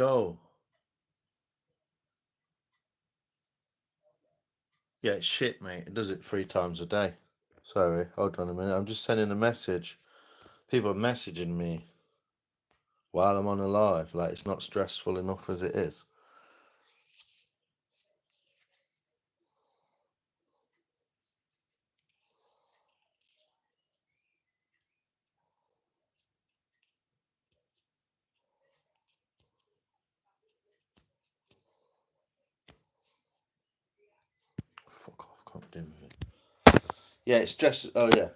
Yo, yeah, it's shit, mate. It does it 3 times a day. Sorry, hold on a minute. I'm just sending a message. People are messaging me while I'm on a live. Like, it's not stressful enough as it is. Fuck off, can't do with it. Yeah, it's stress. Oh, yeah.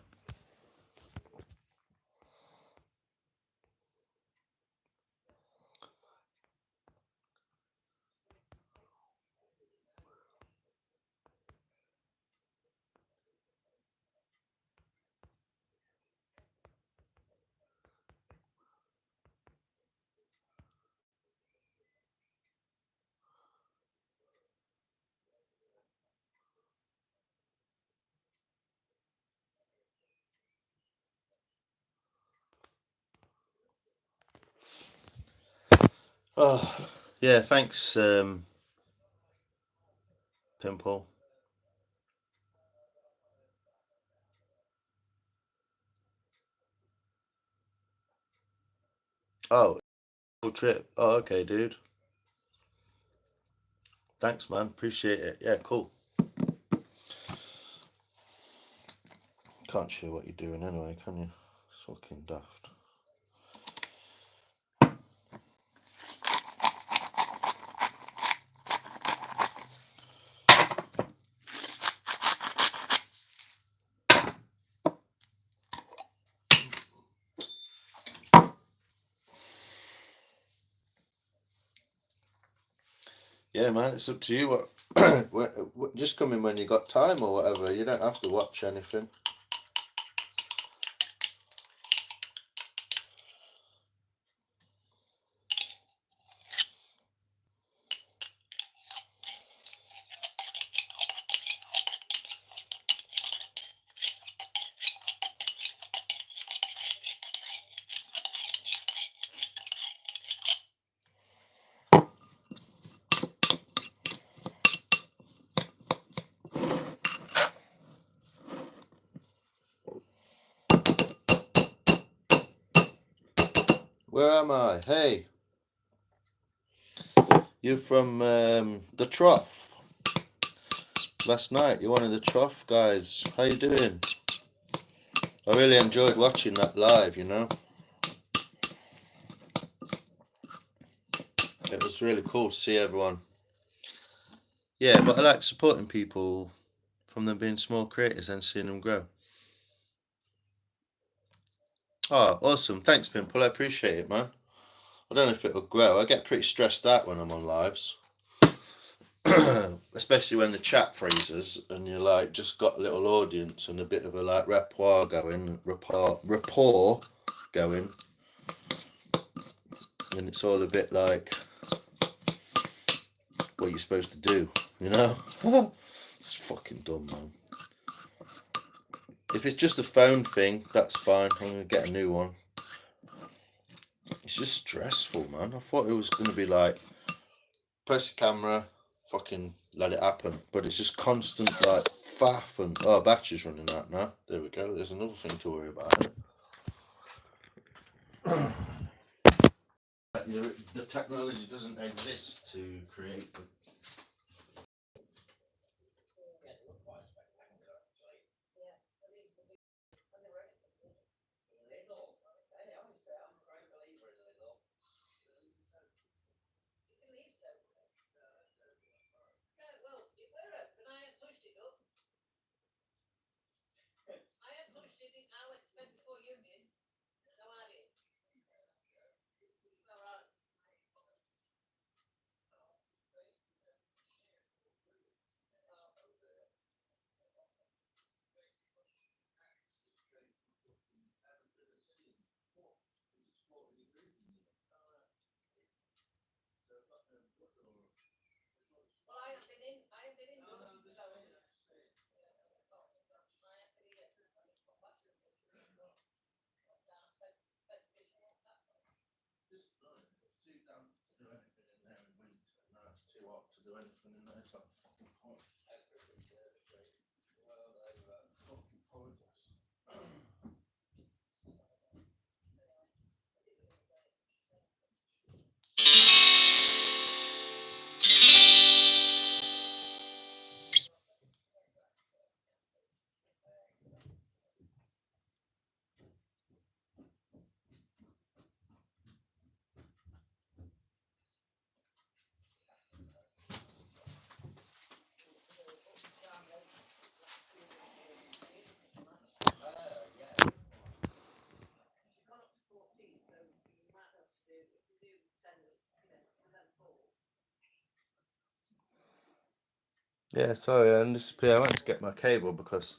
Oh, yeah, thanks, Pimple. Oh, cool trip. Oh, okay, dude. Thanks, man. Appreciate it. Yeah, cool. Can't share what you're doing anyway, can you? It's fucking daft. Yeah, man, it's up to you. Just come in when you got time or whatever. You don't have to watch anything. Where am I? Hey, you're from the Trough. Last night, you're one of the Trough guys. How you doing? I really enjoyed watching that live. It was really cool to see everyone. Yeah, but I like supporting people from them being small creators and seeing them grow. Oh, awesome. Thanks, Pimple. I appreciate it, man. I don't know if it'll grow. I get pretty stressed out when I'm on lives. Especially when the chat freezes and you're like just got a little audience and a bit of a like rapport going, rapport going, and it's all a bit like what you're supposed to do, you know? It's fucking dumb, man. If it's just a phone thing, that's fine. I'm gonna get a new one. It's just stressful, man. I thought it was gonna be like press the camera, fucking let it happen. But it's just constant like faff and oh, battery's running out now. There we go. There's another thing to worry about. The technology doesn't exist to create the. do anything in there. It's like fucking point. Fucking pointless. Yeah, sorry, I disappeared. I went to get my cable because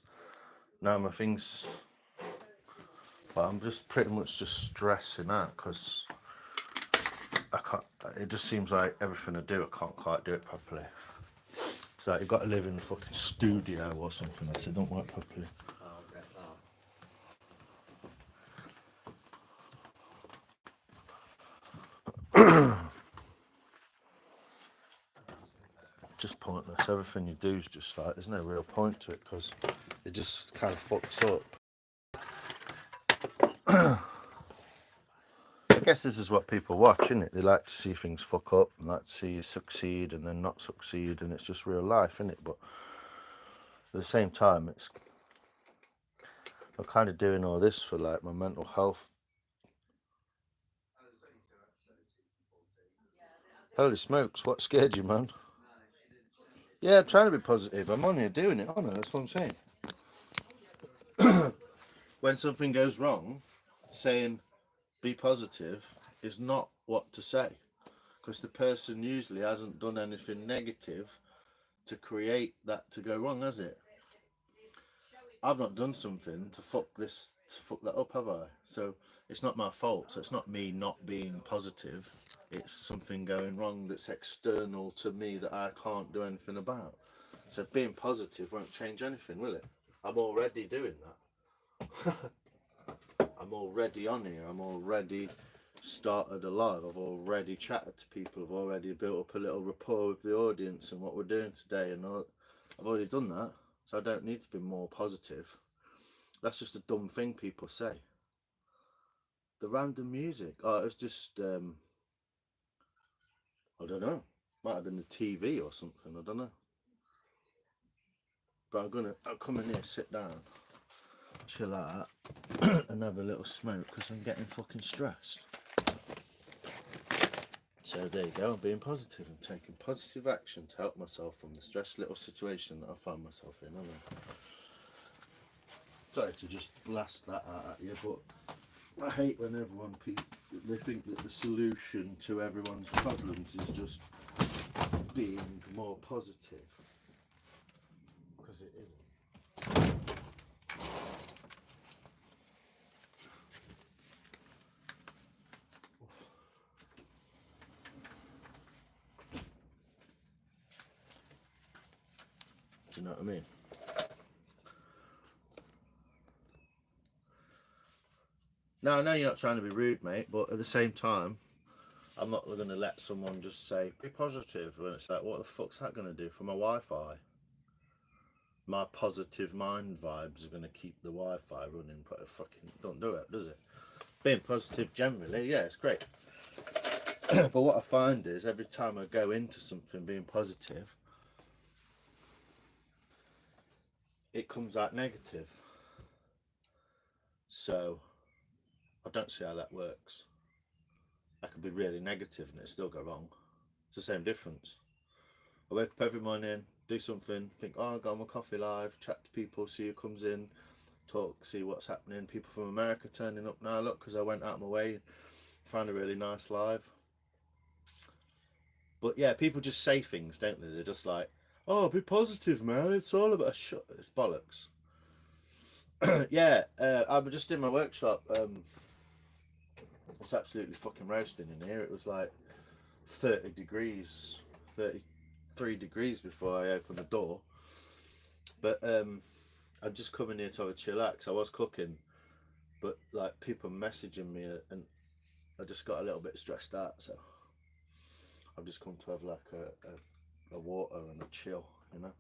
now my things. But I'm just pretty much just stressing out because I can't. It just seems like everything I do, I can't quite do it properly. It's like you've got to live in a fucking studio or something so it don't work properly. Just pointless. Everything you do is just like there's no real point to it because it just kind of fucks up. I guess this is what people watch, isn't it? They like to see things fuck up and like to see you succeed and then not succeed, and it's just real life, isn't it? But at the same time, I'm kind of doing all this for like my mental health. Holy smokes, what scared you, man? Yeah, I'm trying to be positive. I'm on here doing it, aren't I? That's what I'm saying. When something goes wrong, saying be positive is not what to say. Because the person usually hasn't done anything negative to create that to go wrong, has it? I've not done something to fuck that up, have I? So it's not my fault. So it's not me not being positive. It's something going wrong that's external to me that I can't do anything about. So being positive won't change anything, will it? I'm already doing that. I'm already on here. I'm already started a live. I've already chatted to people. I've already built up a little rapport with the audience and what we're doing today. And I've already done that. So I don't need to be more positive. That's just a dumb thing people say. The random music. Oh, it's just, I don't know. Might have been the TV or something. I don't know. But I'll come in here, sit down, chill out, and have a little smoke because I'm getting fucking stressed. So there you go, I'm being positive. I'm taking positive action to help myself from the stressed little situation that I find myself in, haven't I? Sorry to just blast that out at you, but I hate when they think that the solution to everyone's problems is just being more positive, because it isn't. Do you know what I mean? Now, I know you're not trying to be rude, mate, but at the same time, I'm not going to let someone just say, be positive, when it's like, what the fuck's that going to do for my Wi-Fi? My positive mind vibes are going to keep the Wi-Fi running, but it fucking don't do it, does it? Being positive generally, yeah, it's great. But what I find is every time I go into something being positive, it comes out negative. So I don't see how that works. I could be really negative and it still go wrong. It's the same difference. I wake up every morning, do something, think, oh, I got my coffee live, chat to people, see who comes in, talk, see what's happening. People from America turning up now, look, because I went out of my way, found a really nice live. But yeah, people just say things, don't they? They're just like, oh, be positive, man. It's all about it's bollocks. Yeah, I'm just in my workshop. It's absolutely fucking roasting in here. It was like 30 degrees, 33 degrees before I opened the door. But I'm just coming here to have a chillax. I was cooking, but like people messaging me, and I just got a little bit stressed out. So I've just come to have like a a water and a chill, you know.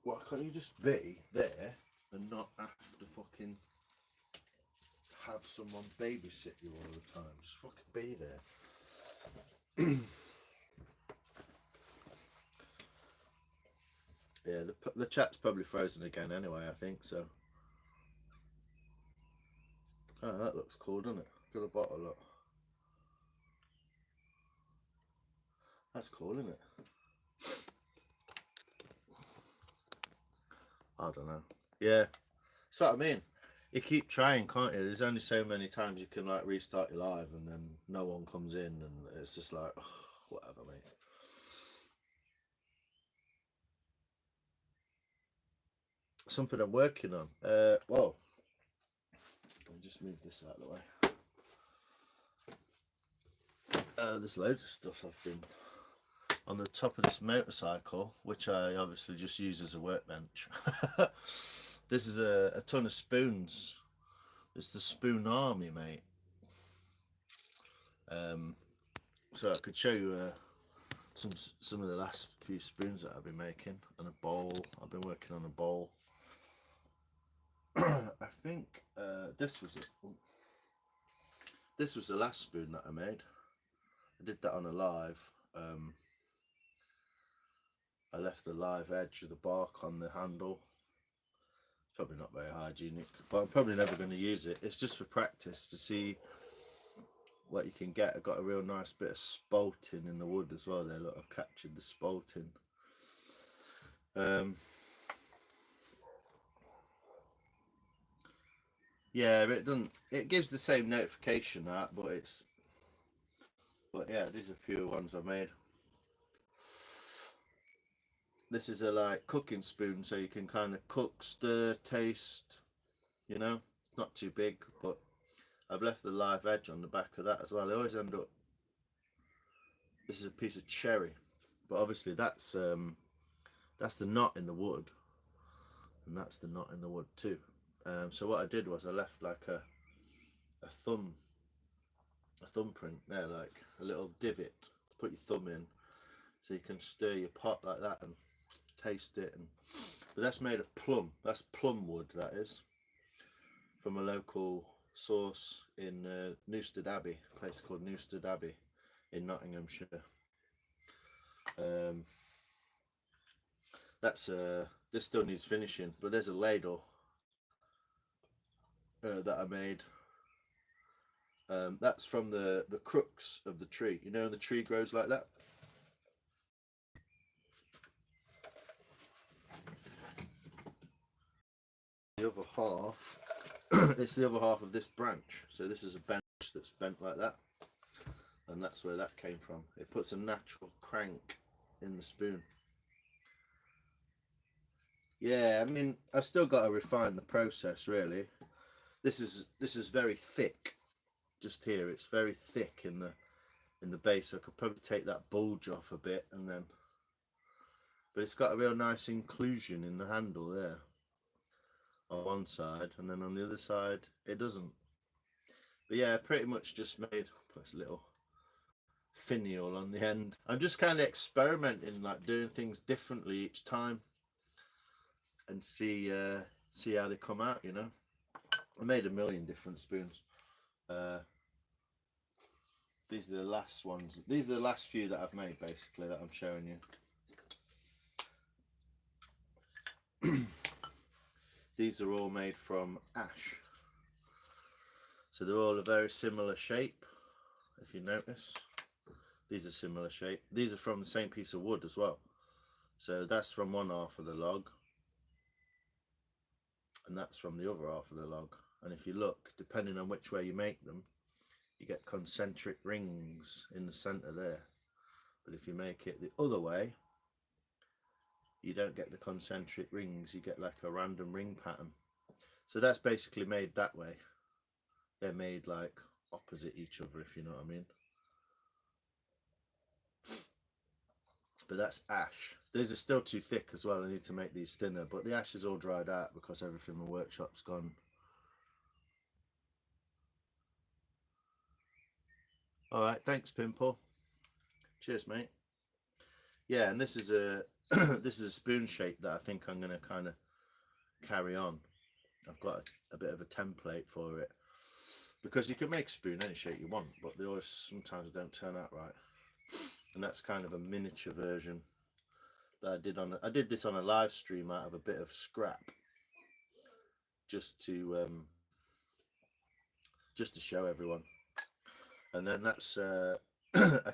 Why can't you just be there and not have to fucking have someone babysit you all the time? Just fucking be there. Yeah, the chat's probably frozen again anyway, I think, so. Oh, that looks cool, doesn't it? Got a bottle, look. That's cool, isn't it? I don't know. Yeah, that's what I mean. You keep trying, can't you? There's only so many times you can like restart your live and then no one comes in and it's just like, oh, whatever, mate. Something I'm working on. Well, let me just move this out of the way. There's loads of stuff I've been on the top of this motorcycle, which I obviously just use as a workbench. This is a ton of spoons. It's the Spoon Army, mate. So I could show you some of the last few spoons that I've been making, and a bowl. I've been working on a bowl. I think this was the last spoon that I made. I did that on a live. I left the live edge of the bark on the handle. It's probably not very hygienic, but I'm probably never going to use it. It's just for practice to see what you can get. I've got a real nice bit of spalting in the wood as well there. Look, I've captured the spalting. Yeah, it doesn't. It gives the same notification out, but yeah, these are a few ones I made. This is a like cooking spoon, so you can kind of cook, stir, taste. You know, not too big, but I've left the live edge on the back of that as well. I always end up. This is a piece of cherry, but obviously that's the knot in the wood, and that's the knot in the wood too. So what I did was I left like a thumbprint there, like a little divot to put your thumb in, so you can stir your pot like that and taste it. But that's made of plum. That's plum wood, that is, from a local source in Newstead Abbey, a place called Newstead Abbey in Nottinghamshire. That's this still needs finishing, but there's a ladle that I made. That's from the crux of the tree. You know, the tree grows like that. The other half, it's the other half of this branch. So this is a bench that's bent like that, and that's where that came from. It puts a natural crank in the spoon. Yeah, I mean, I've still got to refine the process, really. This is very thick. Just here, it's very thick in the base. I could probably take that bulge off a bit, and then, but it's got a real nice inclusion in the handle there on one side, and then on the other side it doesn't. But yeah, pretty much just made plus a little finial on the end. I'm just kind of experimenting, like doing things differently each time, and see how they come out. You know, I made a million different spoons. These are the last ones. These are the last few that I've made, basically, that I'm showing you. These are all made from ash. So they're all a very similar shape, if you notice. These are similar shape. These are from the same piece of wood as well. So that's from one half of the log, and that's from the other half of the log. And if you look, depending on which way you make them, you get concentric rings in the center there. But if you make it the other way, you don't get the concentric rings, you get like a random ring pattern. So that's basically made that way. They're made like opposite each other, if you know what I mean. But that's ash. These are still too thick as well. I need to make these thinner, but the ash is all dried out because everything in the workshop's gone. All right, thanks, Pimple. Cheers, mate. Yeah, and this is a this is a spoon shape that I think I'm going to kind of carry on. I've got a bit of a template for it, because you can make a spoon any shape you want, but they always sometimes don't turn out right. And that's kind of a miniature version that I did on. I did this on a live stream out of a bit of scrap, just to show everyone. And then that's a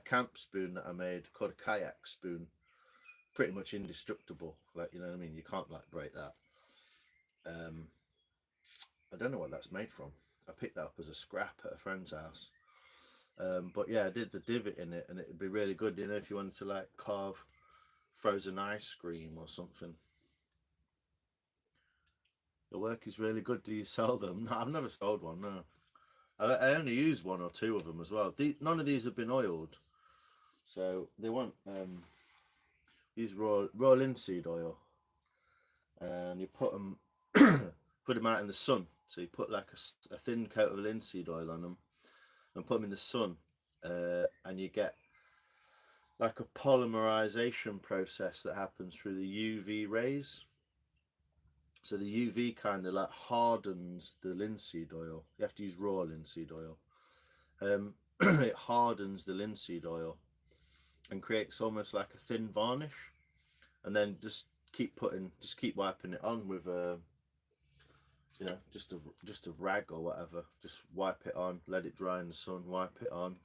camp spoon that I made called a kayak spoon. Pretty much indestructible, like, you know what I mean, you can't like break that. I don't know what that's made from. I picked that up as a scrap at a friend's house. But yeah, I did the divot in it, and it'd be really good, you know, if you wanted to like carve frozen ice cream or something. The work is really good. Do you sell them? No, I've never sold one, no. I only use one or two of them as well. None of these have been oiled, so they want use raw linseed oil, and you put them out in the sun. So you put like a thin coat of linseed oil on them and put them in the sun, and you get like a polymerization process that happens through the UV rays. So the UV kind of like hardens the linseed oil. You have to use raw linseed oil. It hardens the linseed oil and creates almost like a thin varnish, and then just keep wiping it on with a, you know, just a rag or whatever. Just wipe it on, let it dry in the sun, wipe it on.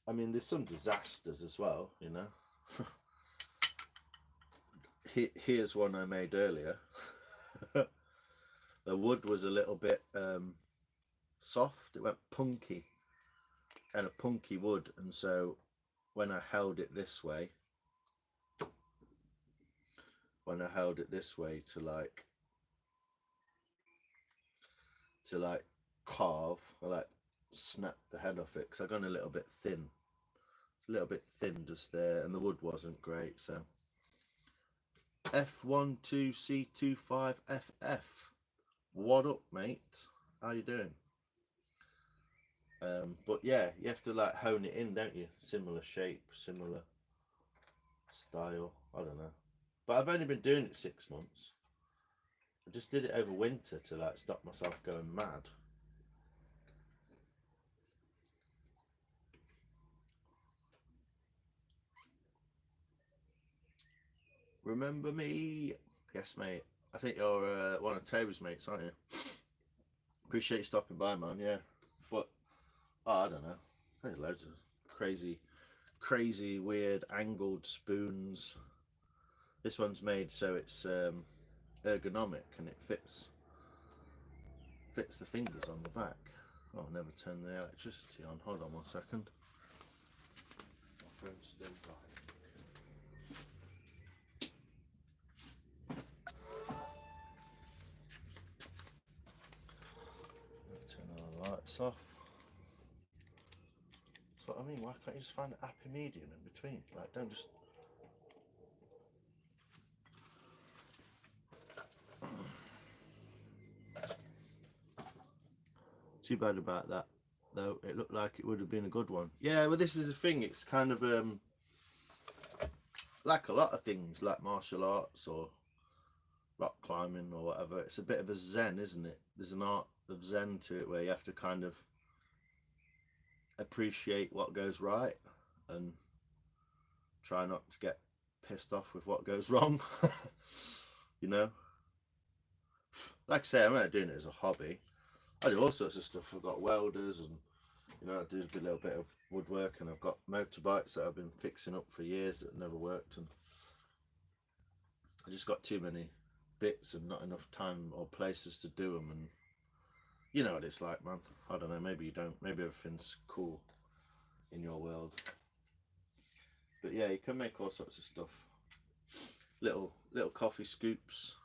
I mean, there's some disasters as well, you know. Here's one I made earlier. The wood was a little bit soft. It went punky, kind of punky wood, and so when I held it this way, to like carve, I like snapped the head off it because I gone a little bit thin just there, and the wood wasn't great. So F12C25FF, what up, mate? How you doing? But yeah, you have to like hone it in, don't you? Similar shape, similar style. I don't know, but I've only been doing it 6 months. I just did it over winter to like stop myself going mad. Remember me? Yes, mate. I think you're one of Taylor's mates, aren't you? Appreciate you stopping by, man. Yeah. But I don't know. There's loads of crazy, weird angled spoons. This one's made so it's ergonomic and it fits the fingers on the back. Oh, I'll never turn the electricity on. Hold on 1 second. My phone's still dying. Turn all the lights off. That's what I mean. Why can't you just find a happy medium in between? Like, don't just. Too bad about that, though. It looked like it would have been a good one. Yeah, well, this is the thing. It's kind of like a lot of things, like martial arts or rock climbing or whatever. It's a bit of a zen, isn't it? There's an art of zen to it where you have to kind of appreciate what goes right and try not to get pissed off with what goes wrong. You know, like I say, I'm not doing it as a hobby. I do all sorts of stuff. I've got welders, and you know, I do a little bit of woodwork, and I've got motorbikes that I've been fixing up for years that never worked, and I just got too many bits and not enough time or places to do them. And you know what it's like, man. I don't know, maybe you don't, maybe everything's cool in your world, but yeah, you can make all sorts of stuff. Little coffee scoops.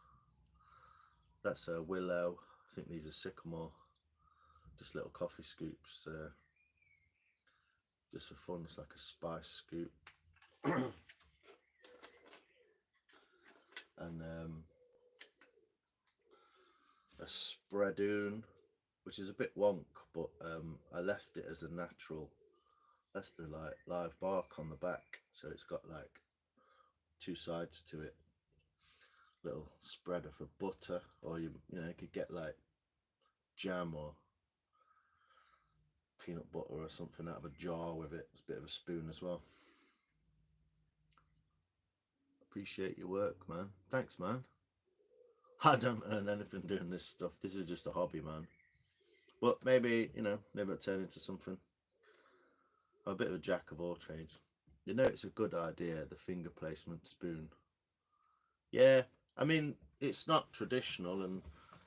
That's a willow. I think these are sycamore. Just little coffee scoops, just for fun. It's like a spice scoop. and a spreadoon, which is a bit wonk, but I left it as a natural. That's the like live bark on the back, so it's got like two sides to it. Little spreader for butter, or you could get like jam or peanut butter or something out of a jar with it. It's a bit of a spoon as well. Appreciate your work, man. Thanks, man. I don't earn anything doing this stuff. This is just a hobby, man. But maybe, maybe it'll turn into something. I'm a bit of a jack of all trades. It's a good idea, the finger placement spoon. Yeah, I mean, it's not traditional, and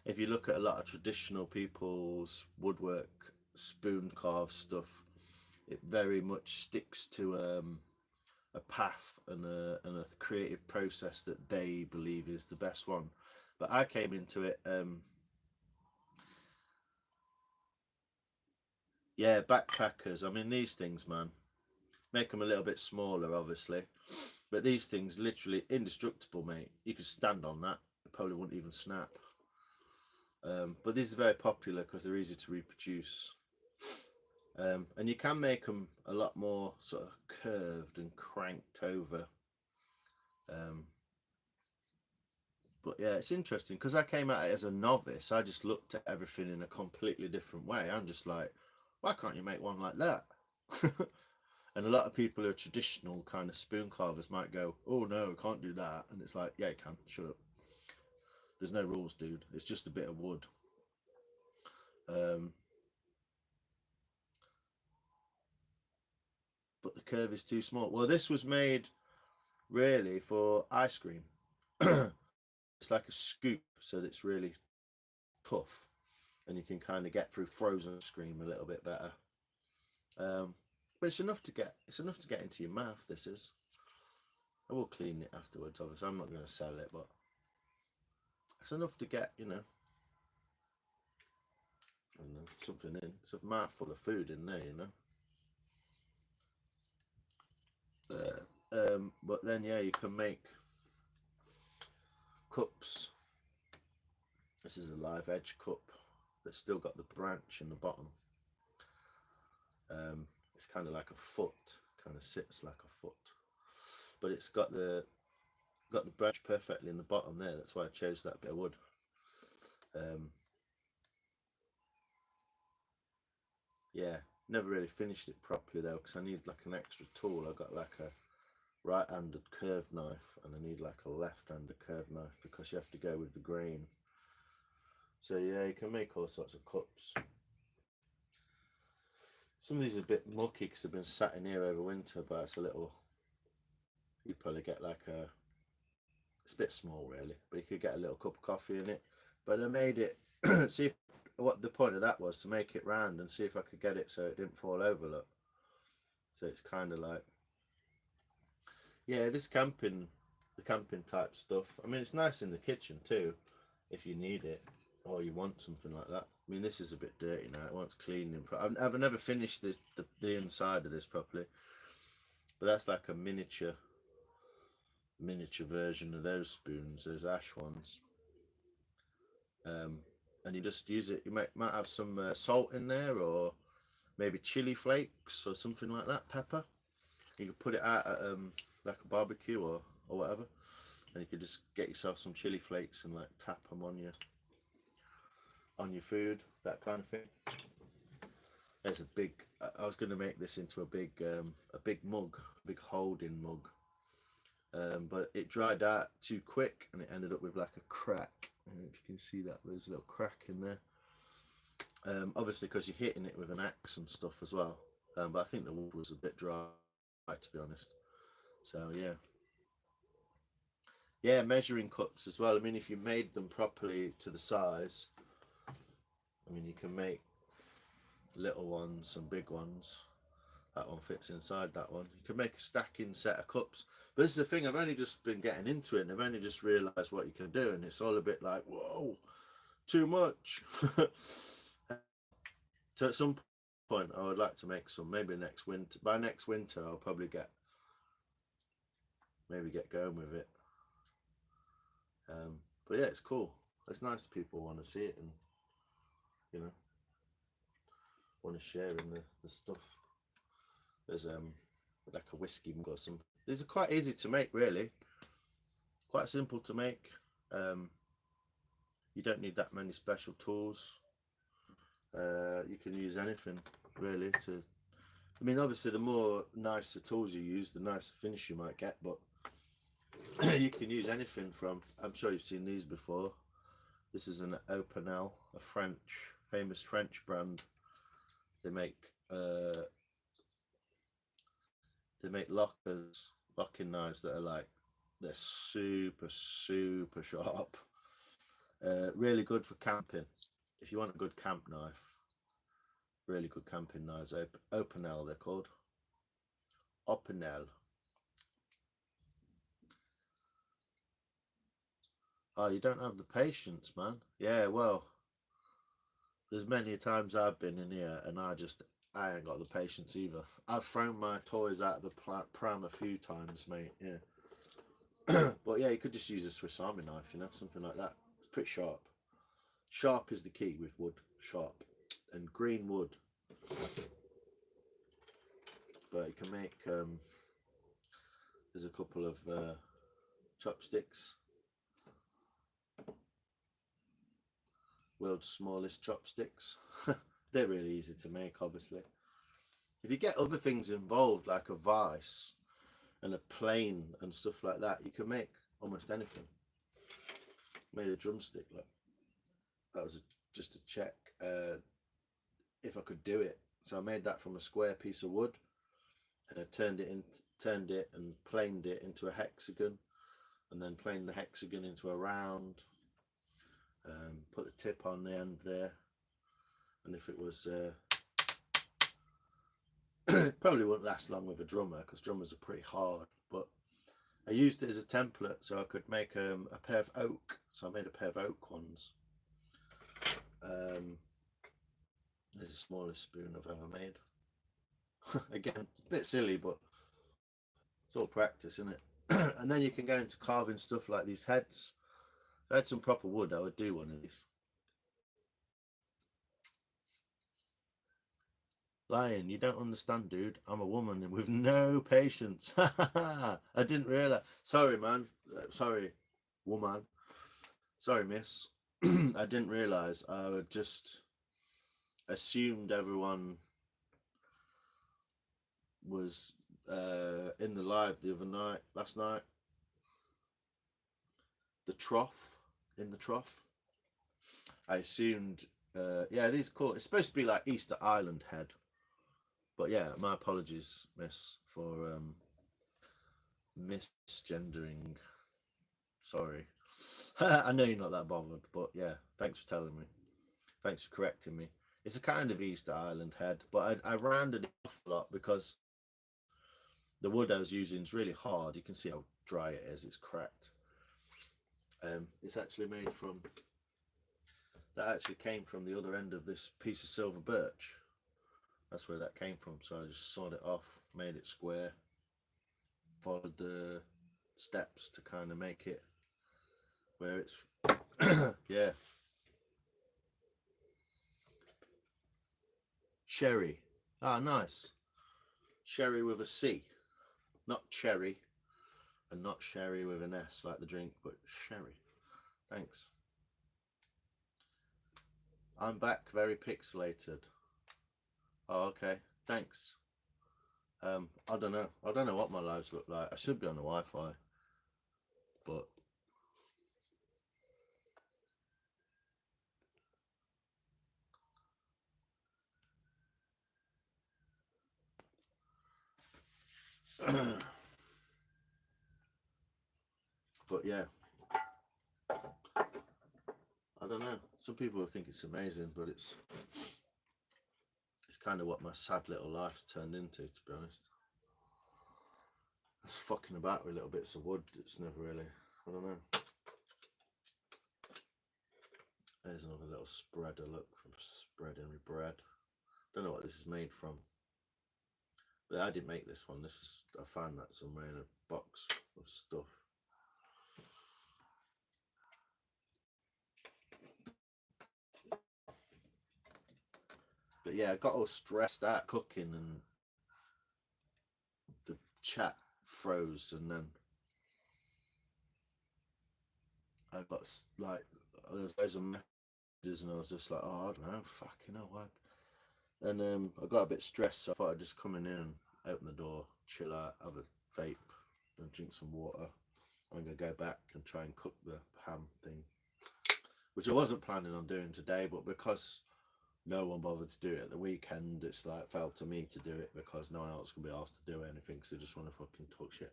if you look at a lot of traditional people's woodwork spoon carved stuff, it very much sticks to a path and a creative process that they believe is the best one. But I came into it, yeah, backpackers. I mean, these things, man, make them a little bit smaller, obviously, but these things literally indestructible, mate. You could stand on that, it probably wouldn't even snap. But these are very popular because they're easy to reproduce. And you can make them a lot more sort of curved and cranked over. But yeah, it's interesting because I came at it as a novice. I just looked at everything in a completely different way. I'm just like, why can't you make one like that? And a lot of people who are traditional kind of spoon carvers might go, oh no, can't do that. And it's like, yeah, you can, shut up. There's no rules, dude. It's just a bit of wood. But the curve is too small. Well, this was made really for ice cream. It's like a scoop, so that it's really tough, and you can kind of get through frozen ice cream a little bit better. But it's enough to get into your mouth. This is. I will clean it afterwards. Obviously, I'm not going to sell it, but it's enough to get, something in. It's a mouthful of food in there, But then, yeah, you can make cups. This is a live edge cup that's still got the branch in the bottom. It's kind of like a foot, kind of sits like a foot, but it's got the branch perfectly in the bottom there. That's why I chose that bit of wood. Yeah, never really finished it properly though, because I need like an extra tool. I got like a right-handed curved knife, and I need like a left-handed curved knife because you have to go with the grain. So yeah, you can make all sorts of cups. Some of these are a bit mucky because they've been sat in here over winter, but it's a little. You'd probably get like a. It's a bit small, really, but you could get a little cup of coffee in it. But I made it. See if, what the point of that was, to make it round and see if I could get it so it didn't fall over. Look, so it's kind of like, yeah, the camping type stuff. I mean, it's nice in the kitchen too, if you need it or you want something like that. I mean, this is a bit dirty now. It wants cleaning. I've never finished the inside of this properly, but that's like a miniature version of those spoons, those ash ones. And you just use it. You might have some salt in there, or maybe chili flakes or something like that, pepper. You could put it out at like a barbecue or whatever, and you could just get yourself some chili flakes and like tap them on your food, that kind of thing. There's a big. I was going to make this into a big mug, big holding mug, but it dried out too quick, and it ended up with like a crack. And if you can see that, there's a little crack in there. Obviously, because you're hitting it with an axe and stuff as well. But I think the wood was a bit dry, to be honest. So yeah, measuring cups as well. I mean, if you made them properly to the size, I mean, you can make little ones and big ones. That one fits inside that one. You can make a stacking set of cups. But this is the thing, I've only just been getting into it, and I've only just realised what you can do, and it's all a bit like, whoa, too much. So at some point, I would like to make some, maybe next winter. By next winter, I'll probably get maybe get going with it. But yeah, it's cool. It's nice people want to see it and, you know, want to share in the stuff. There's like a whiskey mug or something. These are quite easy to make, really. Quite simple to make. You don't need that many special tools. You can use anything really to. I mean, obviously, the more nicer tools you use, the nicer finish you might get. But you can use anything from. I'm sure you've seen these before. This is an Opinel, a famous French brand. They make locking knives that are like, they're super sharp. Really good for camping. If you want a good camp knife, really good camping knives. Opinel, they're called. Opinel. Oh, you don't have the patience, man. Yeah, well, there's many times I've been in here and I ain't got the patience either. I've thrown my toys out of the pram a few times, mate. Yeah. But yeah, you could just use a Swiss Army knife, you know, something like that. It's pretty sharp. Sharp is the key with wood. Sharp. And green wood. But you can make, there's a couple of chopsticks. World's smallest chopsticks. They're really easy to make, obviously. If you get other things involved, like a vise and a plane and stuff like that, you can make almost anything. Made a drumstick, look. That was just to check if I could do it. So I made that from a square piece of wood, and I turned it and planed it into a hexagon, and then planed the hexagon into a round. Put the tip on the end there, and if it was probably wouldn't last long with a drummer, because drummers are pretty hard, but I used it as a template so I could make a pair of oak. So I made a pair of oak ones. There's the smallest spoon I've ever made. Again, it's a bit silly, but it's all practice, isn't it? And then you can go into carving stuff like these heads. If I had some proper wood, I would do one of these. Lion, you don't understand, dude. I'm a woman with no patience. I didn't realise. Sorry, man. Sorry, woman. Sorry, miss. I didn't realise. I just assumed everyone was in the live last night. The trough, in the trough. I assumed, yeah, these cool. It's supposed to be like Easter Island head. But yeah, my apologies, miss, for misgendering. Sorry. I know you're not that bothered, but yeah, thanks for telling me. Thanks for correcting me. It's a kind of Easter Island head, but I rounded it off a lot because the wood I was using is really hard. You can see how dry it is. It's cracked. It's actually made from, that actually came from the other end of this piece of silver birch. That's where that came from. So I just sawed it off, made it square, followed the steps to kind of make it where it's yeah. Sherry. Ah, nice. Sherry with a C, not cherry, and not sherry with an S like the drink, but sherry. Thanks. I'm back, very pixelated. Oh, okay. Thanks. I don't know. I don't know what my lives look like. I should be on the Wi-Fi, but but yeah, I don't know. Some people think it's amazing, but it's kind of what my sad little life's turned into, to be honest. I was fucking about with little bits of wood. It's never really, I don't know. There's another little spreader, look, from Spreading with Bread. Don't know what this is made from. But I didn't make this one. I found that somewhere in a box of stuff. But yeah, I got all stressed out cooking, and the chat froze, and then I got like there was loads of messages, and I was just like, oh, I don't know, fucking hell, what? And I got a bit stressed, so I thought I'd just come in here and open the door, chill out, have a vape, and drink some water. I'm gonna go back and try and cook the ham thing, which I wasn't planning on doing today, but because no one bothered to do it at the weekend, it's like fell to me to do it because no one else can be asked to do anything, because they just want to fucking talk shit.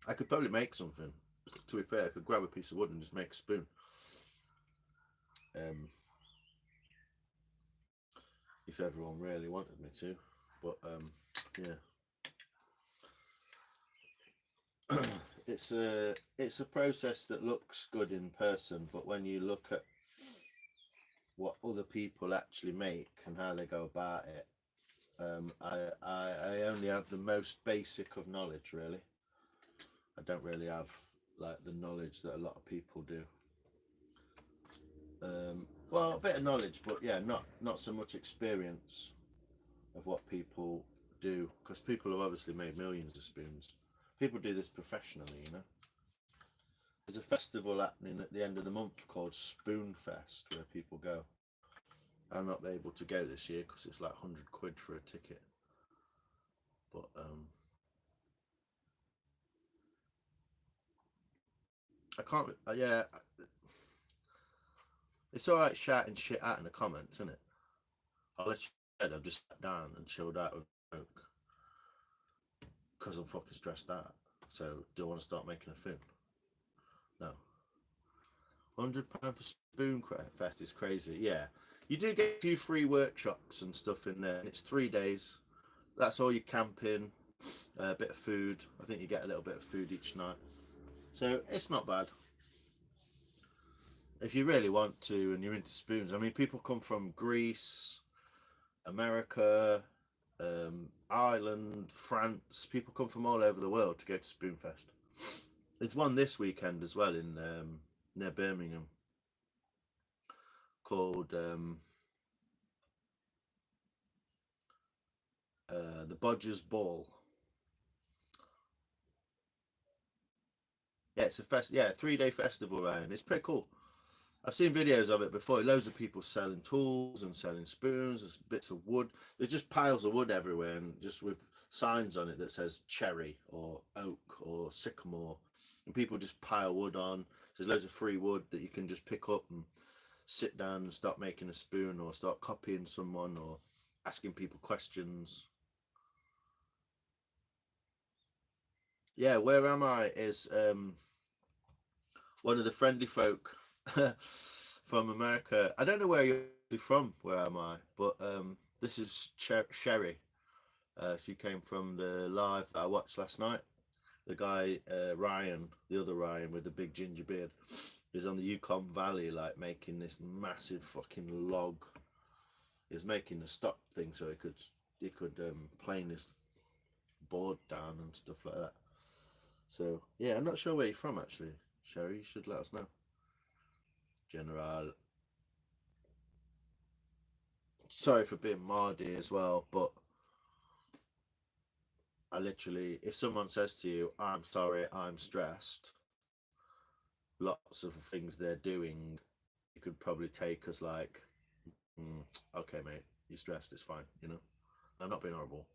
I could probably make something. To be fair, I could grab a piece of wood and just make a spoon. If everyone really wanted me to, but yeah. It's a process that looks good in person, but when you look at what other people actually make and how they go about it, I only have the most basic of knowledge, really. I don't really have like the knowledge that a lot of people do. Well, a bit of knowledge, but yeah, not so much experience of what people do, because people have obviously made millions of spoons. People do this professionally, you know. There's a festival happening at the end of the month called Spoon Fest, where people go. I'm not able to go this year because it's like 100 quid for a ticket. But I can't. Yeah, it's all right shouting shit out in the comments, isn't it? I'll let you know. I've just sat down and chilled out with Coke because I'm fucking stressed out. So, do I want to start making a film? No. £100 for Spoon Fest is crazy. Yeah, you do get a few free workshops and stuff in there, and it's 3 days. That's all you camping, a bit of food. I think you get a little bit of food each night, so it's not bad. If you really want to and you're into spoons, I mean, people come from Greece, America, Ireland, France. People come from all over the world to go to Spoonfest. There's one this weekend as well in near Birmingham called the Bodgers Ball. Yeah, it's a 3-day festival around. It's pretty cool. I've seen videos of it before. Loads of people selling tools and selling spoons. There's bits of wood. There's just piles of wood everywhere, and just with signs on it that says cherry or oak or sycamore. And people just pile wood on. There's loads of free wood that you can just pick up and sit down and start making a spoon, or start copying someone, or asking people questions. Yeah, Where Am I is one of the friendly folk from America. I don't know where you're from, Where Am I? But this is Sherry. She came from the live that I watched last night. The guy, Ryan, the other Ryan with the big ginger beard, is on the Yukon Valley, like making this massive fucking log. He was making a stop thing so he could plane this board down and stuff like that. So yeah, I'm not sure where you're from actually, Sherry. You should let us know. General. Sorry for being Mardy as well, but I literally, if someone says to you, I'm sorry, I'm stressed, lots of things they're doing, you could probably take as like, okay, mate, you're stressed, it's fine, you know? I'm not being horrible.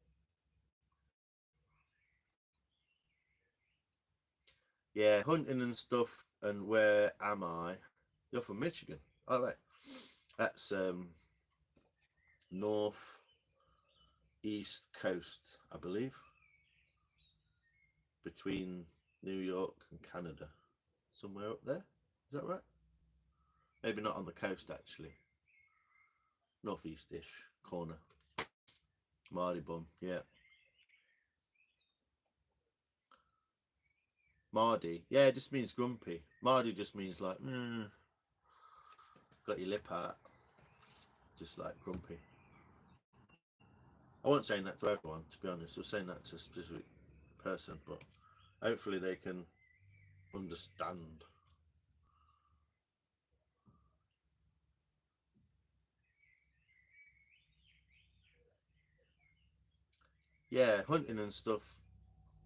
Yeah, hunting and stuff, and Where Am I? You're from Michigan. All right. That's north east coast, I believe, between New York and Canada. Somewhere up there. Is that right? Maybe not on the coast, actually. Northeast-ish corner. Mardy bum, yeah. Mardy, yeah, it just means grumpy. Mardy just means like, got your lip out, just like grumpy. I wasn't saying that to everyone, to be honest. I was saying that to a specific person, but hopefully they can understand. Yeah, hunting and stuff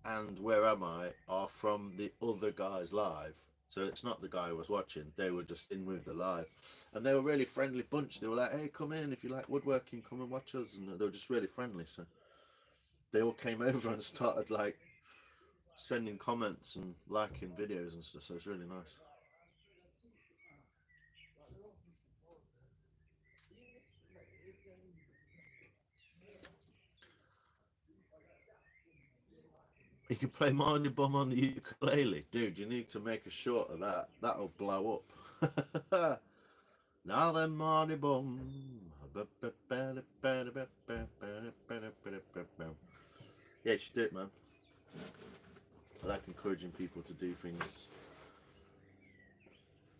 and Where Am I are from the other guy's live. So it's not the guy who was watching. They were just in with the live. And they were a really friendly bunch. They were like, hey, come in. If you like woodworking, come and watch us. And they were just really friendly. So they all came over and started like sending comments and liking videos and stuff. So it's really nice. You can play Marnie Bum on the ukulele. Dude, you need to make a short of that. That'll blow up. Now then, Marnie Bum. Yeah, you should do it, man. I like encouraging people to do things.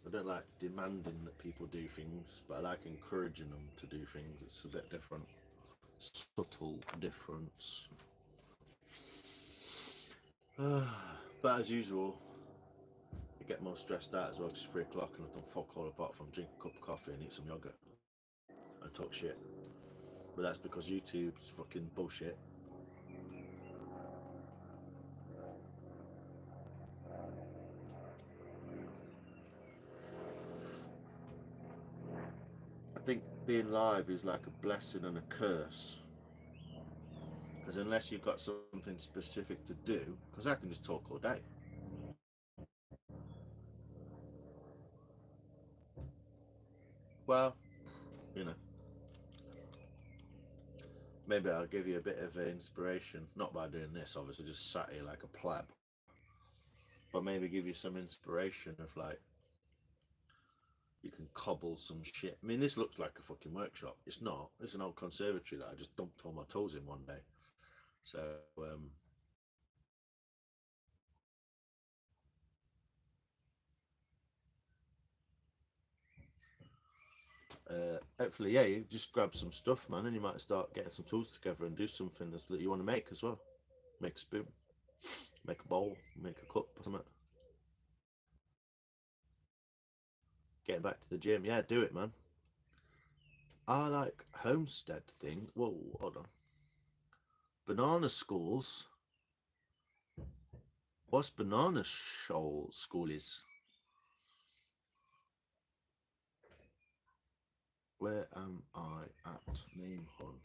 I don't like demanding that people do things, but I like encouraging them to do things. It's a bit different. Subtle difference. But as usual, I get more stressed out as well. It's 3 o'clock and I've done fuck all apart from drink a cup of coffee and eat some yogurt and talk shit. But that's because YouTube's fucking bullshit. I think being live is like a blessing and a curse. Because unless you've got something specific to do, because I can just talk all day. Well, you know, maybe I'll give you a bit of inspiration, not by doing this, obviously, just sat here like a pleb, but maybe give you some inspiration of like, you can cobble some shit. I mean, this looks like a fucking workshop. It's not. It's an old conservatory that I just dumped all my tools in one day. So, hopefully, yeah, you just grab some stuff, man, and you might start getting some tools together and do something that you want to make as well. Make a spoon, make a bowl, make a cup or something. Getting back to the gym, yeah, do it, man. I like homestead thing. Whoa, hold on. Banana schools. What's banana school is? Where am I at? Name hunt.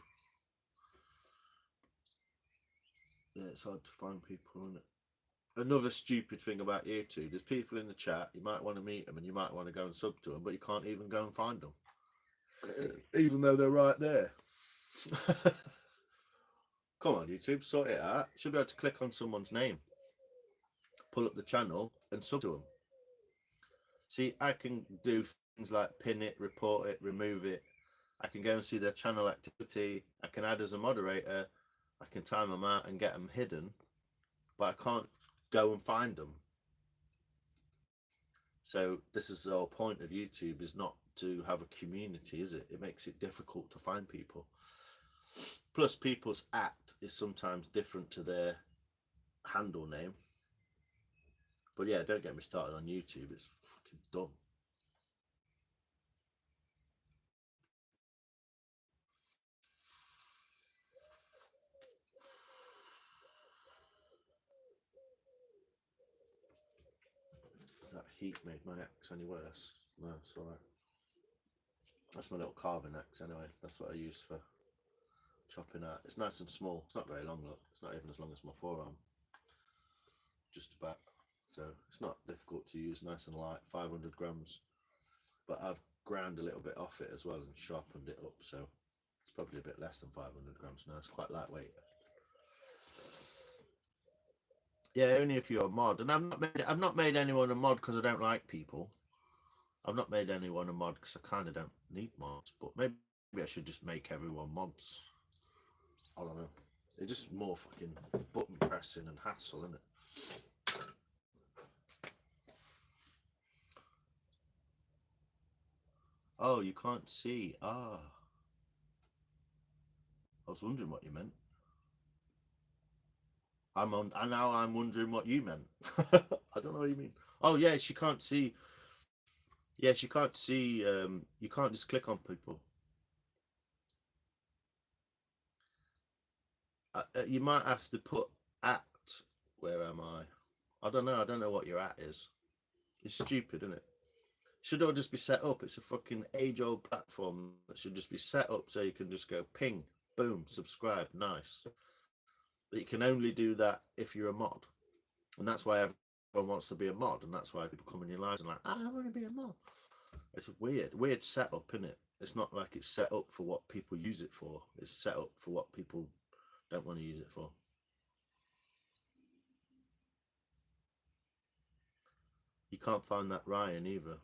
Yeah, it's hard to find people, isn't it? Another stupid thing about YouTube, there's people in the chat, you might want to meet them and you might want to go and sub to them, but you can't even go and find them. Even though they're right there. Come on, YouTube, sort it out. You should be able to click on someone's name, pull up the channel and sub to them. See, I can do things like pin it, report it, remove it. I can go and see their channel activity. I can add as a moderator. I can time them out and get them hidden, but I can't go and find them. So this is the whole point of YouTube, is not to have a community, is it? It makes it difficult to find people. Plus, people's act is sometimes different to their handle name. But yeah, don't get me started on YouTube. It's fucking dumb. That heat made my axe any worse? No, it's alright. That's my little carving axe anyway. That's what I use for chopping out. It's nice and small. It's not very long, look. It's not even as long as my forearm. Just about. So it's not difficult to use, nice and light, 500 grams. But I've ground a little bit off it as well and sharpened it up. So it's probably a bit less than 500 grams now. It's quite lightweight. Yeah, only if you're a mod. And I've not made anyone a mod because I don't like people. I've not made anyone a mod because I kind of don't need mods. But maybe I should just make everyone mods. I don't know. It's just more fucking button pressing and hassle, isn't it? Oh, you can't see. Ah. I was wondering what you meant. I'm on, and now I'm wondering what you meant. I don't know what you mean. Oh yeah, she can't see. Yeah, she can't see. You can't just click on people. You might have to put at. Where am I? I don't know. I don't know what your at is. It's stupid, isn't it? Should all just be set up. It's a fucking age-old platform that should just be set up so you can just go ping, boom, subscribe, nice. But you can only do that if you're a mod, and that's why everyone wants to be a mod, and that's why people come in your lives and like, I want to be a mod. It's weird setup, isn't it? It's not like it's set up for what people use it for. It's set up for what people don't want to use it for. You can't find that Ryan either.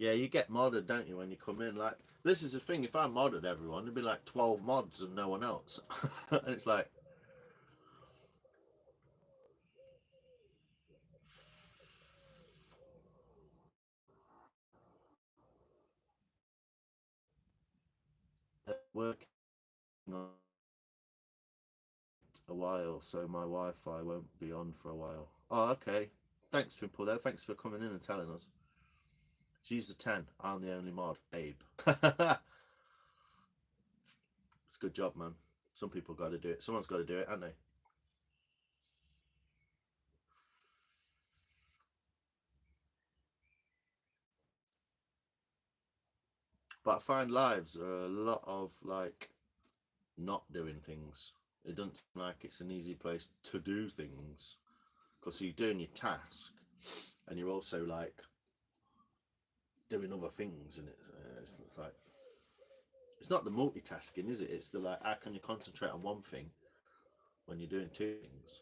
Yeah, you get modded, don't you, when you come in? Like, this is the thing. If I modded everyone, there'd be like 12 mods and no one else. And it's like, working on a while, so my Wi-Fi won't be on for a while. Oh, okay. Thanks, Pimple, though. Thanks for coming in and telling us. She's the 10. I'm the only mod. Abe. It's a good job, man. Some people got to do it. Someone's got to do it, haven't they? But I find lives are a lot of like not doing things. It doesn't seem like it's an easy place to do things because you're doing your task and you're also like doing other things, and it's like it's not the multitasking, is it? It's the like, how can you concentrate on one thing when you're doing two things?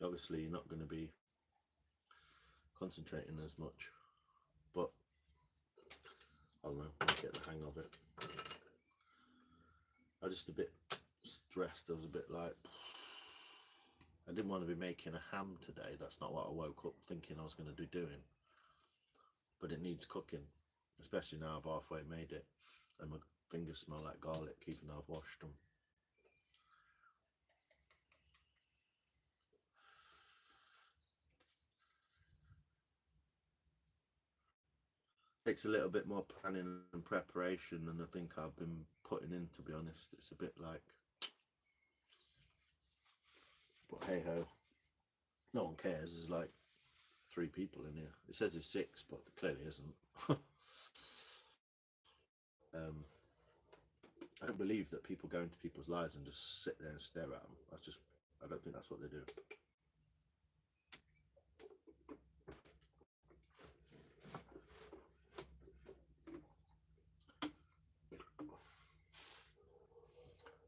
Obviously, you're not going to be concentrating as much, but I don't know. I'll get the hang of it. I was just a bit stressed. I was a bit like, I didn't want to be making a ham today. That's not what I woke up thinking I was going to be doing. But it needs cooking, especially now I've halfway made it, and my fingers smell like garlic, even though I've washed them. Takes a little bit more planning and preparation than I think I've been putting in, to be honest. It's a bit like, but hey ho, no one cares. There's like 3 people in here. It says there's 6, but there clearly isn't. um, I don't believe that people go into people's lives and just sit there and stare at them. That's just, I don't think that's what they do.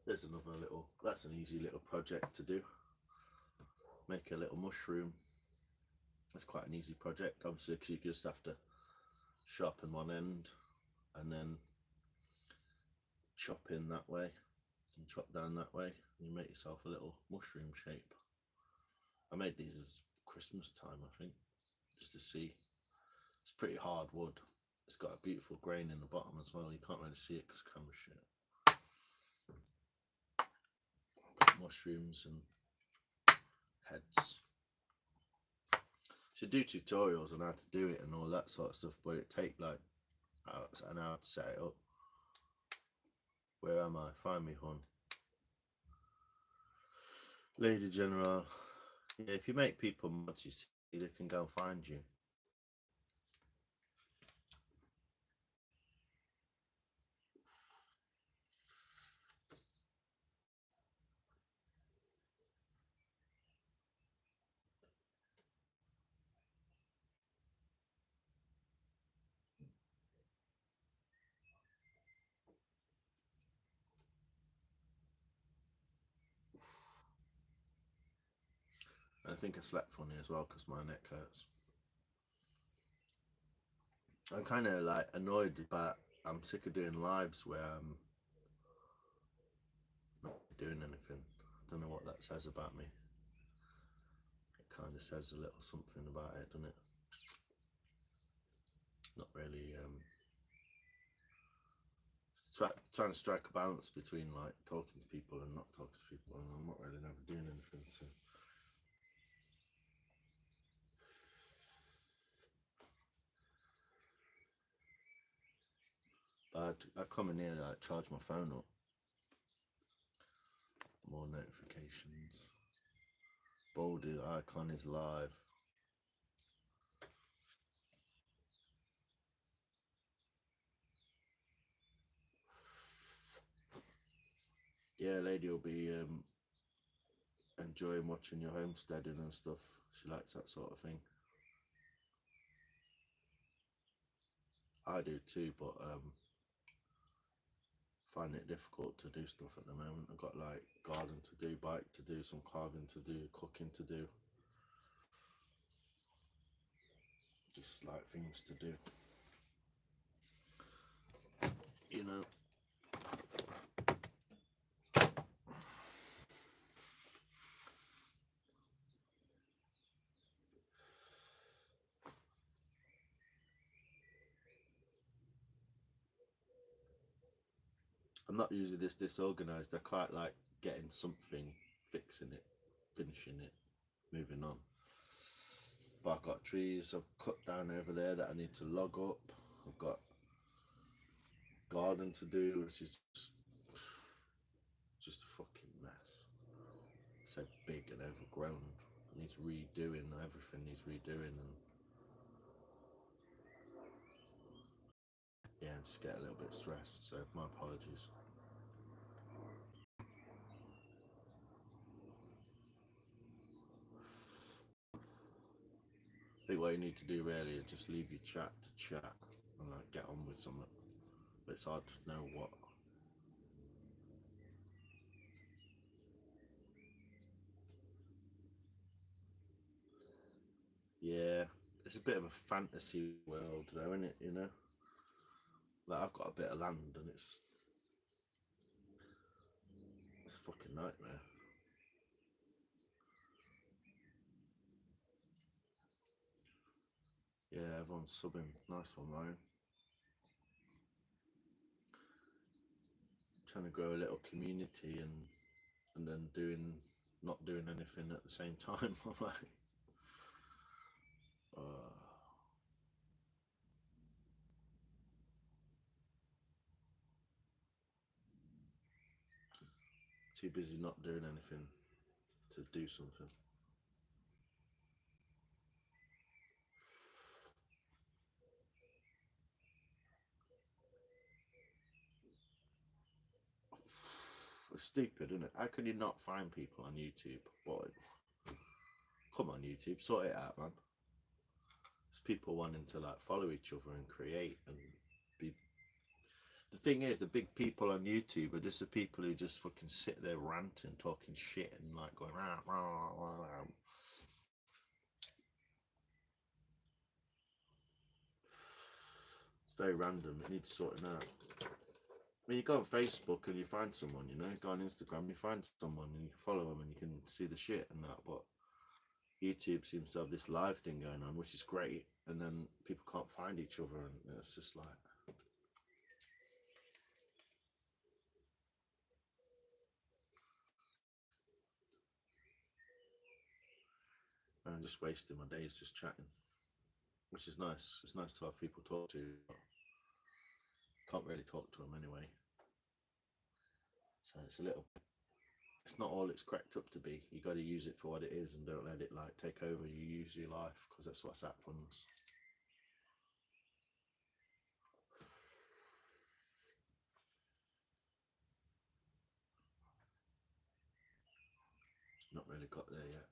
There's another little, that's an easy little project to do. Make a little mushroom. That's quite an easy project, obviously, because you just have to sharpen one end and then chop in that way and chop down that way, and you make yourself a little mushroom shape. I made these as Christmas time, I think, just to see. It's pretty hard wood. It's got a beautiful grain in the bottom as well. You can't really see it because camera shit. Got mushrooms and heads. Should do tutorials on how to do it and all that sort of stuff, but it take like an hour to set it up. Where am I? Find me, hon. Lady General. Yeah, if you make people mods, you see, they can go and find you. I think I slept funny as well because my neck hurts. I'm kind of like annoyed, but I'm sick of doing lives where doing anything. I don't know what that says about me. It kind of says a little something about it, doesn't it? Not really. Trying to strike a balance between like talking to people and not talking to people, and I'm not really never doing anything. So I come in here and like charge my phone up. More notifications. Bolded icon is live. Yeah, lady will be enjoying watching your homesteading and stuff. She likes that sort of thing. I do too, but find it difficult to do stuff at the moment. I've got like garden to do, bike to do, some carving to do, cooking to do. Just like things to do. You know. I'm not usually this disorganized. I quite like getting something, fixing it, finishing it, moving on. But I've got trees I've cut down over there that I need to log up. I've got garden to do, which is just a fucking mess. So big and overgrown. It needs redoing. Everything needs redoing, and yeah, I just get a little bit stressed. So my apologies. I think what you need to do really is just leave your chat to chat and like get on with something. But it's hard to know what. Yeah, it's a bit of a fantasy world though, isn't it? You know, like I've got a bit of land and it's a fucking nightmare. Yeah, everyone's subbing. Nice one, Ryan. Trying to grow a little community and then not doing anything at the same time. I'm like, too busy not doing anything to do something. It's stupid, isn't it? How can you not find people on YouTube? Boy, come on, YouTube, sort it out, man. It's people wanting to like follow each other and create and be. The thing is, the big people on YouTube are just the people who just fucking sit there ranting, talking shit, and like going rah, rah, rah, rah. It's very random. It needs sorting out. I mean, you go on Facebook and you find someone, you know, you go on Instagram, you find someone and you can follow them and you can see the shit and that. But YouTube seems to have this live thing going on, which is great. And then people can't find each other, and it's just like. I'm just wasting my days just chatting, which is nice. It's nice to have people to talk to, but can't really talk to them anyway. So it's a little. It's not all it's cracked up to be. You got to use it for what it is, and don't let it like take over. You use your life because that's what happens. Not really got there yet.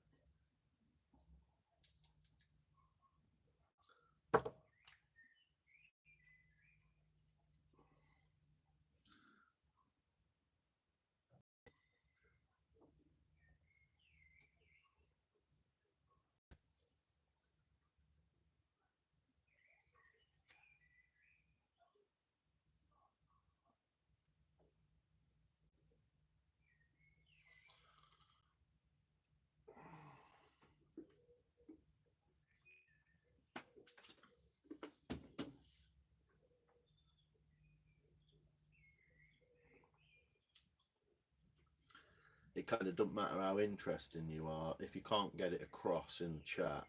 it kind of doesn't matter how interesting you are if you can't get it across in the chat,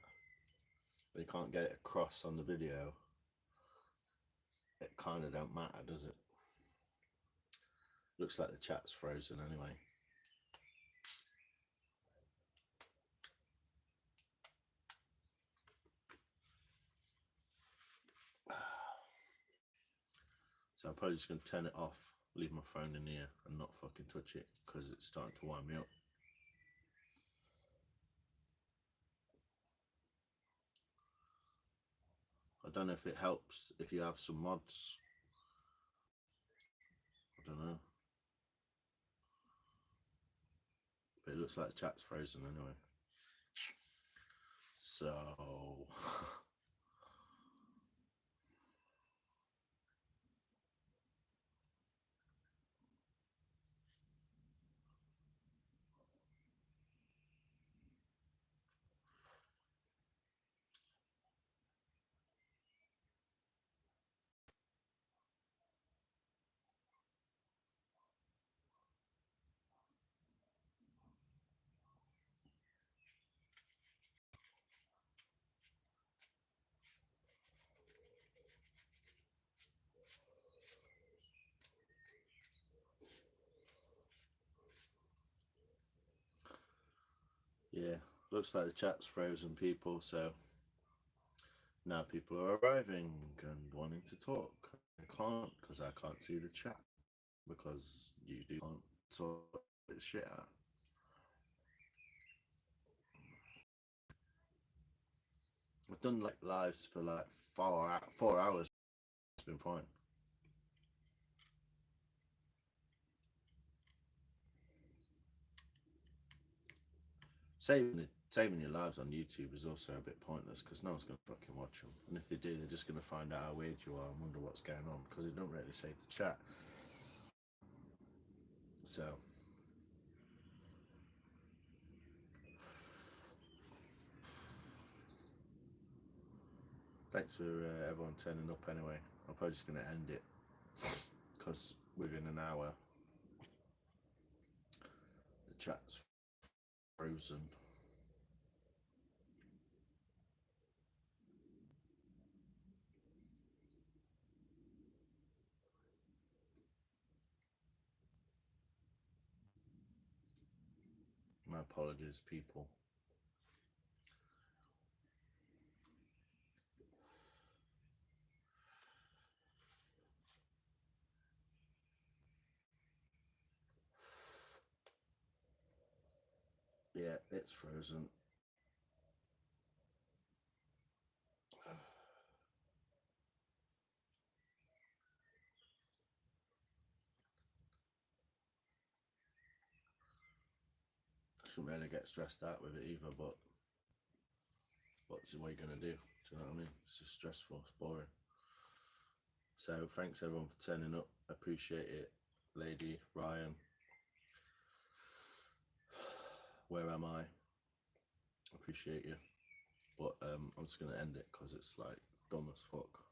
or you can't get it across on the video. It kind of don't matter, does it? Looks like the chat's frozen anyway. So I'm probably just going to turn it off, leave my phone in here and not fucking touch it because it's starting to wind me up. I don't know if it helps if you have some mods. I don't know. But it looks like the chat's frozen anyway. So... yeah, looks like the chat's frozen, people, so now people are arriving and wanting to talk. I can't because I can't see the chat because you can't sort this shit out. I've done like lives for like 4 hours. It's been fine. Saving your lives on YouTube is also a bit pointless because no one's going to fucking watch them. And if they do, they're just going to find out how weird you are and wonder what's going on because they don't really save the chat. So... thanks for everyone turning up anyway. I'm probably just going to end it because within an hour the chat's frozen. My apologies, people. Yeah, it's frozen. I shouldn't really get stressed out with it either, but what's the way you're going to do? Do you know what I mean? It's just stressful, it's boring. So thanks everyone for turning up. Appreciate it. Lady, Ryan. Where am I? Appreciate you. But I'm just going to end it because it's like dumb as fuck.